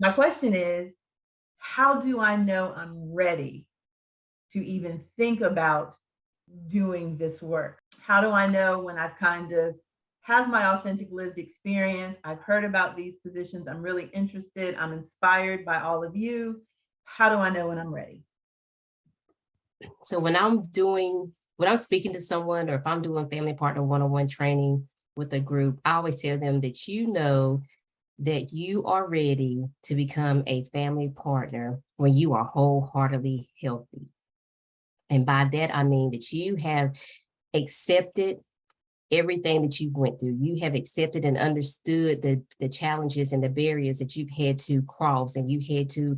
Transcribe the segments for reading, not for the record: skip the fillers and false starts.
My question is, how do I know I'm ready to even think about doing this work? How do I know when I've kind of have my authentic lived experience? I've heard about these positions. I'm really interested. I'm inspired by all of you. How do I know when I'm ready? So when I'm speaking to someone, or if I'm doing family partner one-on-one training with a group, I always tell them that that you are ready to become a family partner when you are wholeheartedly healthy. And by that, I mean that you have accepted everything that you went through. You have accepted and understood the challenges and the barriers that you've had to cross and you had to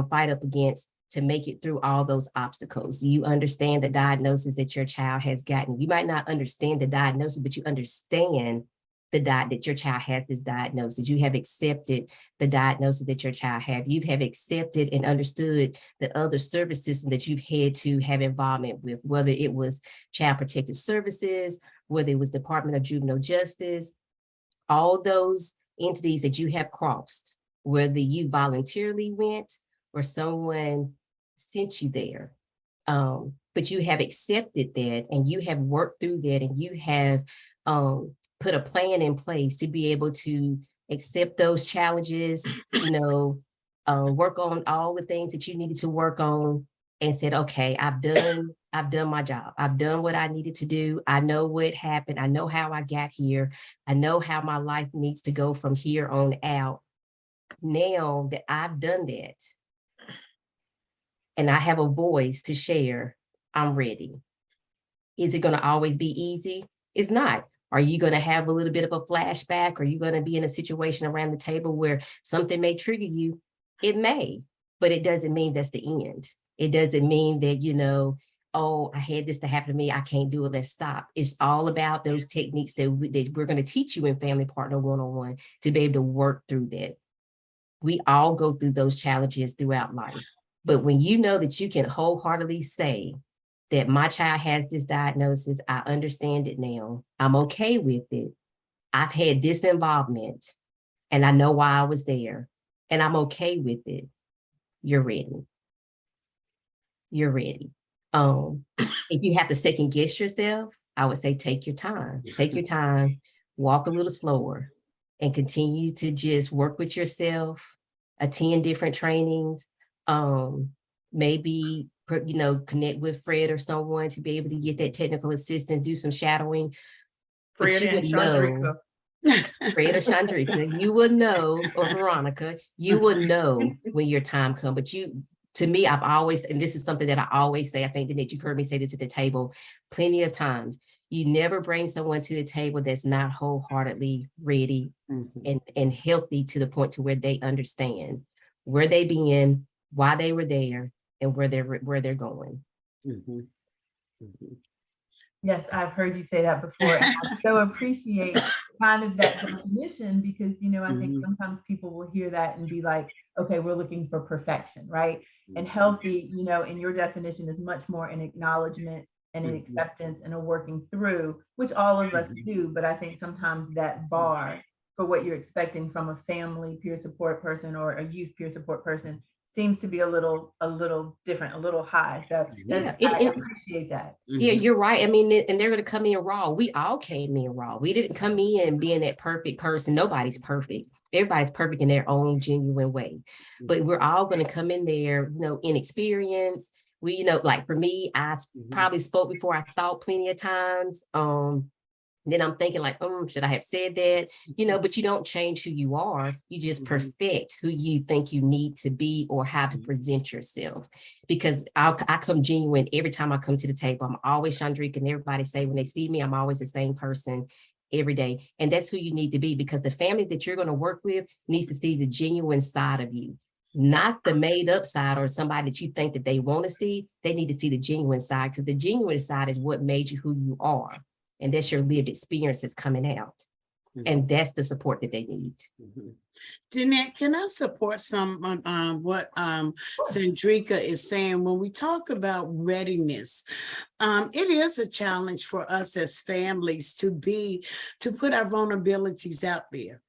fight up against to make it through all those obstacles. You understand the diagnosis that your child has gotten. You might not understand the diagnosis, but you understand that your child has this diagnosis. You have accepted the diagnosis that your child have. You have accepted and understood the other service system that you've had to have involvement with, whether it was Child Protective Services, whether it was Department of Juvenile Justice, all those entities that you have crossed, whether you voluntarily went or someone sent you there. But you have accepted that and you have worked through that and you have put a plan in place to be able to accept those challenges, work on all the things that you needed to work on and said, okay, I've done my job. I've done what I needed to do. I know what happened. I know how I got here. I know how my life needs to go from here on out. Now that I've done that and I have a voice to share, I'm ready. Is it going to always be easy? It's not. Are you going to have a little bit of a flashback? Are you going to be in a situation around the table where something may trigger you? It may, but it doesn't mean that's the end. It doesn't mean that, oh, I had this to happen to me. I can't do it. Let's stop. It's all about those techniques that we're going to teach you in Family Partner One-on-One to be able to work through that. We all go through those challenges throughout life. But when you know that you can wholeheartedly say that my child has this diagnosis, I understand it now. I'm okay with it. I've had this involvement and I know why I was there and I'm okay with it. You're ready. You're ready. If you have to second guess yourself, I would say take your time, walk a little slower and continue to just work with yourself, attend different trainings, maybe connect with Fred or someone to be able to get that technical assistance, do some shadowing. Fred and Chandrika. Fred or Chandrika, you will know, or Veronica, you will know when your time comes. But to me, I've always, and this is something that I always say, I think that you've heard me say this at the table plenty of times, you never bring someone to the table that's not wholeheartedly ready and healthy to the point to where they understand where they been, why they were there, and where they're going. Yes, I've heard you say that before. And I so appreciate kind of that definition because, I think sometimes people will hear that and be like, okay, we're looking for perfection, right? And healthy, in your definition is much more an acknowledgement and an acceptance and a working through, which all of us do. But I think sometimes that bar for what you're expecting from a family peer support person or a youth peer support person seems to be a little different, a little high. So I appreciate that. Yeah, you're right. I mean, and they're going to come in raw. We all came in raw. We didn't come in being that perfect person. Nobody's perfect. Everybody's perfect in their own genuine way. But we're all going to come in there, inexperienced. We, like for me, I probably spoke before I thought plenty of times. Then I'm thinking like, should I have said that? But you don't change who you are. You just perfect who you think you need to be or how to present yourself. Because I come genuine every time I come to the table. I'm always Chandrika, and everybody say when they see me, I'm always the same person every day. And that's who you need to be because the family that you're going to work with needs to see the genuine side of you. Not the made up side or somebody that you think that they want to see. They need to see the genuine side because the genuine side is what made you who you are. And that's your lived experiences coming out. And that's the support that they need. Danette, can I support some what Chandrika is saying? When we talk about readiness, it is a challenge for us as families to put our vulnerabilities out there.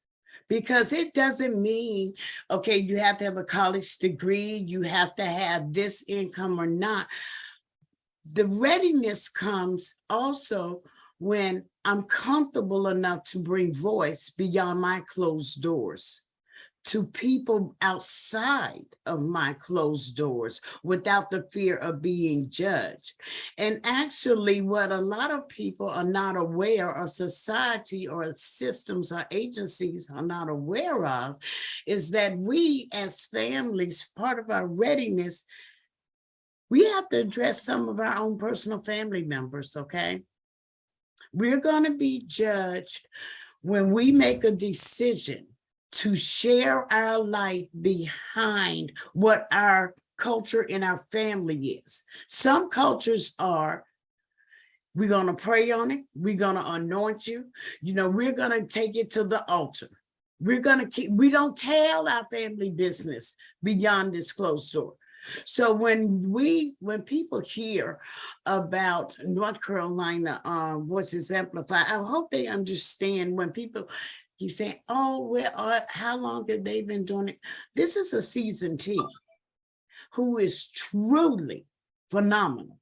Because it doesn't mean, okay, you have to have a college degree, you have to have this income or not. The readiness comes also when I'm comfortable enough to bring voice beyond my closed doors to people outside of my closed doors without the fear of being judged. And actually, what a lot of people are not aware, or society or systems or agencies are not aware of, is that we as families, part of our readiness, we have to address some of our own personal family members, okay? We're going to be judged when we make a decision to share our life behind what our culture and our family is. Some cultures are, we're going to pray on it, we're going to anoint you, we're going to take it to the altar. We're going to we don't tell our family business beyond this closed door. So when people hear about North Carolina Voices Amplified, I hope they understand when people keep saying, oh, well, how long have they been doing it? This is a seasoned team who is truly phenomenal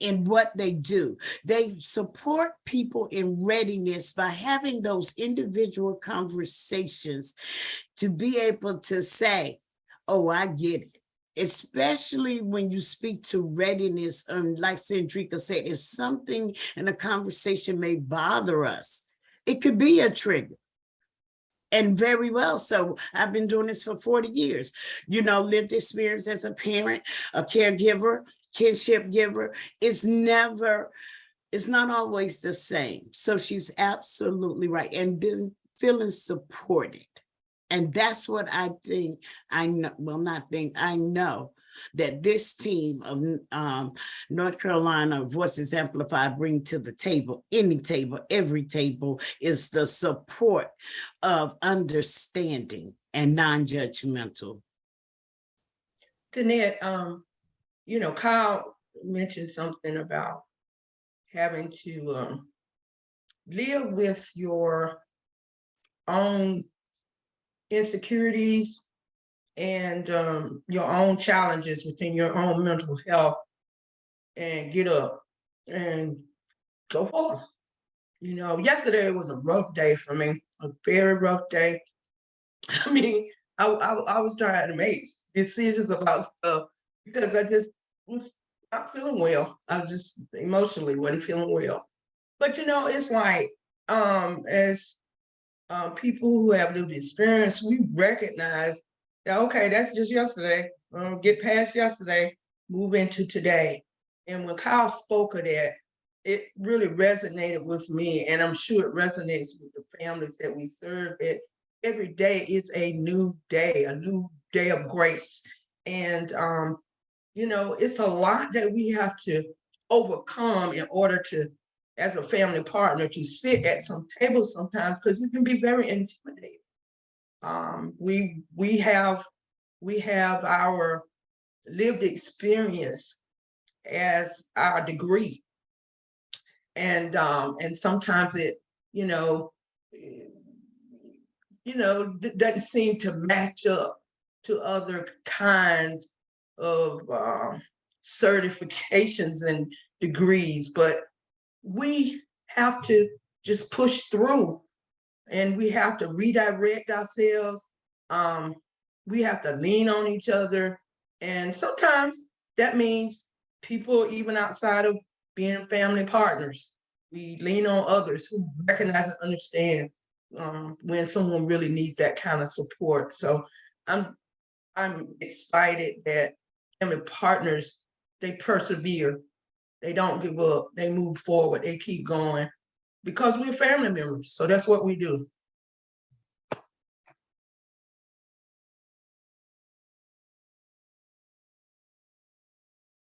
in what they do. They support people in readiness by having those individual conversations to be able to say, oh, I get it. Especially when you speak to readiness, like Chandrika said, if something in a conversation may bother us, it could be a trigger. And very well so. I've been doing this for 40 years. Lived experience as a parent, a caregiver, kinship giver. It's not always the same. So she's absolutely right. And then feeling supported. And that's what I think, I know that this team of North Carolina Voices Amplified bring to the table, any table, every table, is the support of understanding and non-judgmental. Danette, Kyle mentioned something about having to live with your own insecurities and your own challenges within your own mental health, and get up and go forth. Yesterday was a rough day for me, a very rough day. I mean, I was trying to make decisions about stuff because I just was not feeling well. I just emotionally wasn't feeling well. But it's like as people who have lived experience, we recognize that, okay, that's just yesterday. Get past yesterday, move into today. And when Kyle spoke of that, it really resonated with me, and I'm sure it resonates with the families that we serve. That every day is a new day of grace. And it's a lot that we have to overcome in order to, as a family partner, to sit at some tables sometimes, because it can be very intimidating. We have our lived experience as our degree, and sometimes it doesn't seem to match up to other kinds of certifications and degrees, but we have to just push through, and we have to redirect ourselves. We have to lean on each other. And sometimes that means people, even outside of being family partners, we lean on others who recognize and understand when someone really needs that kind of support. So I'm excited that family partners, they persevere. They don't give up. They move forward. They keep going because we're family members. So that's what we do.